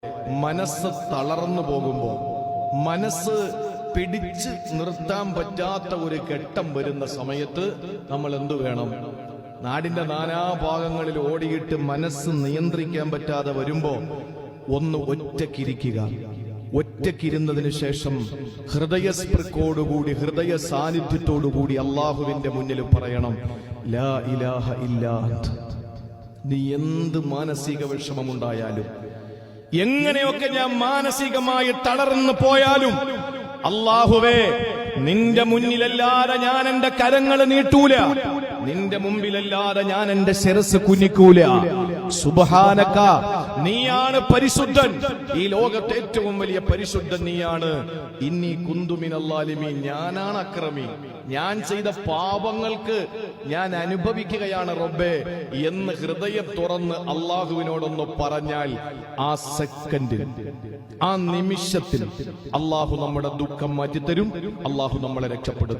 മനസ്സ് തളർന്നു പോകുമ്പോൾ, മനസ്സ് പിടിച്ച് നിർത്താൻ പറ്റാത്ത ഒരു ഘട്ടം വരുന്ന സമയത്ത് നമ്മൾ എന്തു വേണം? നാടിന്റെ നാനാഭാഗങ്ങളിൽ ഓടിയിട്ട് മനസ്സ് നിയന്ത്രിക്കാൻ പറ്റാതെ വരുമ്പോ ഒന്ന് ഒറ്റക്കിരിക്കുക. ഒറ്റക്കിരുന്നതിന് ശേഷം ഹൃദയസ്പൃക്കോടുകൂടി, ഹൃദയ സാന്നിധ്യത്തോടുകൂടി അള്ളാഹുവിന്റെ മുന്നിൽ പറയണം, ലാ ഇലാഹ ഇല്ലാ അന്ത. നീ എന്ത് മാനസിക വിഷമമുണ്ടായാലും, എങ്ങനെയൊക്കെ ഞാൻ മാനസികമായി തളർന്നു പോയാലും, അല്ലാഹുവേ, നിന്റെ മുന്നിലല്ലാതെ ഞാൻ എന്റെ കരങ്ങൾ നീട്ടൂല, നിന്റെ മുമ്പിലല്ലാതെ ഞാൻ എന്റെ ശിരസ് കുനിക്കൂല. സുബ്ഹാനക, നീയാണ് പരിശുദ്ധൻ, ഈ ലോകത്തെ ഏറ്റവും വലിയ പരിശുദ്ധൻ നീയാണ്. ഇന്നി കുന്തു മിനൽ ളാലിമീൻ, ഞാനാണ് അക്രമി, ഞാൻ ചെയ്ത പാപങ്ങൾക്ക് ഞാൻ അനുഭവിക്കുകയാണ് റബ്ബേ എന്ന് ഹൃദയം തുറന്ന് അള്ളാഹുവിനോടൊന്ന് പറഞ്ഞാൽ, ആ സെക്കൻഡിൽ, ആ നിമിഷത്തിൽ അള്ളാഹു നമ്മുടെ ദുഃഖം മാറ്റിത്തരും, അള്ളാഹു നമ്മളെ രക്ഷപ്പെടുത്തും.